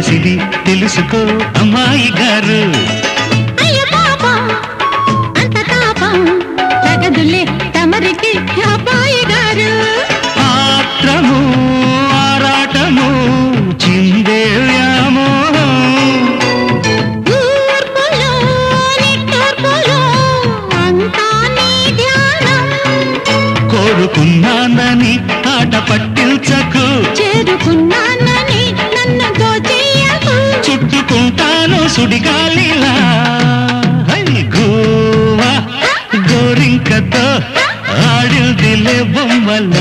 వయసిది తెలుసుకో అమ్మాయి గారు. అయ్య పాపం అంత తాపం తగదులే తమరికి అబ్బాయి గారు. ఆత్రము ఆరాటము చిందే వ్యామోహం ఊర్పులో నిట్టూర్పులో అంతా నీ ధ్యానం. కోరుకున్నానని ఆట పట్టించకు, చేరుకున్నానని నన్ను దోచేయకు. చుట్టుకుంటాను సుడిగాలిలా. హై గోవా గోరింకతో ఆడిందిలే బొమ్మల